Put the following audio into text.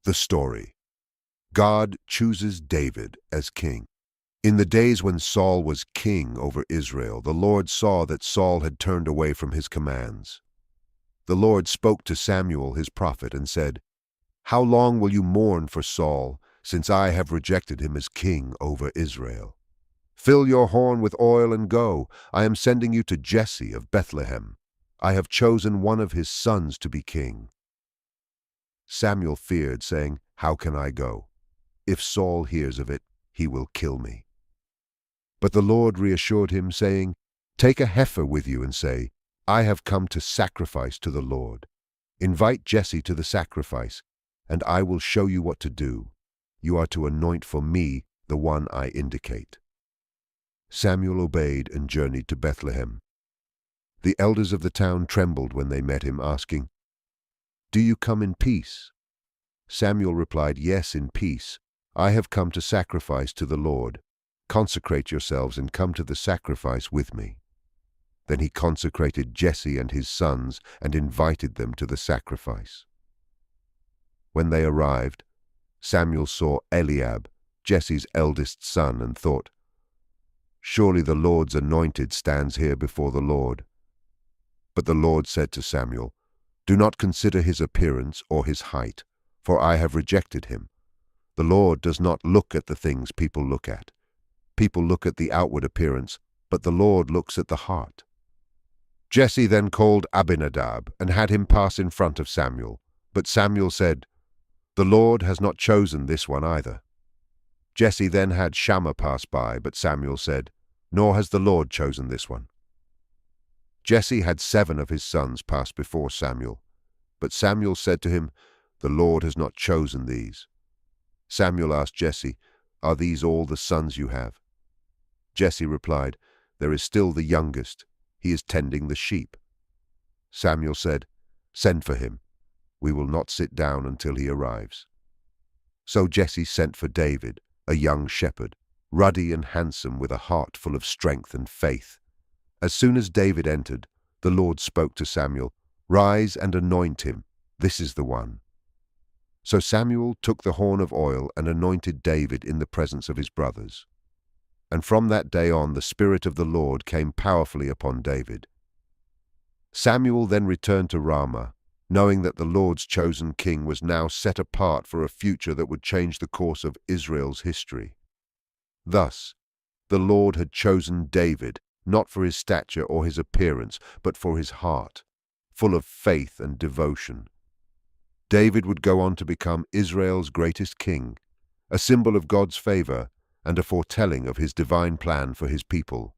The story. God chooses David as king. In the days when Saul was king over Israel, the Lord saw that Saul had turned away from his commands. The Lord spoke to Samuel his prophet and said, "How long will you mourn for Saul, since I have rejected him as king over Israel? Fill your horn with oil and go. I am sending you to Jesse of Bethlehem. I have chosen one of his sons to be king." Samuel feared, saying, "How can I go? If Saul hears of it, he will kill me." But the Lord reassured him, saying, "Take a heifer with you and say, 'I have come to sacrifice to the Lord.' Invite Jesse to the sacrifice, and I will show you what to do. You are to anoint for me the one I indicate." Samuel obeyed and journeyed to Bethlehem. The elders of the town trembled when they met him, asking, "Do you come in peace?" Samuel replied, "Yes, in peace. I have come to sacrifice to the Lord. Consecrate yourselves and come to the sacrifice with me." Then he consecrated Jesse and his sons and invited them to the sacrifice. When they arrived, Samuel saw Eliab, Jesse's eldest son, and thought, "Surely the Lord's anointed stands here before the Lord." But the Lord said to Samuel, "Do not consider his appearance or his height, for I have rejected him. The Lord does not look at the things people look at. People look at the outward appearance, but the Lord looks at the heart." Jesse then called Abinadab and had him pass in front of Samuel. But Samuel said, "The Lord has not chosen this one either." Jesse then had Shammah pass by, but Samuel said, "Nor has the Lord chosen this one." Jesse had 7 of his sons pass before Samuel, but Samuel said to him, "The Lord has not chosen these." Samuel asked Jesse, "Are these all the sons you have?" Jesse replied, "There is still the youngest. He is tending the sheep." Samuel said, "Send for him. We will not sit down until he arrives." So Jesse sent for David, a young shepherd, ruddy and handsome, with a heart full of strength and faith. As soon as David entered, the Lord spoke to Samuel, "Rise and anoint him. This is the one." So Samuel took the horn of oil and anointed David in the presence of his brothers. And from that day on the Spirit of the Lord came powerfully upon David. Samuel then returned to Ramah, knowing that the Lord's chosen king was now set apart for a future that would change the course of Israel's history. Thus, the Lord had chosen David, not for his stature or his appearance, but for his heart, full of faith and devotion. David would go on to become Israel's greatest king, a symbol of God's favor and a foretelling of his divine plan for his people.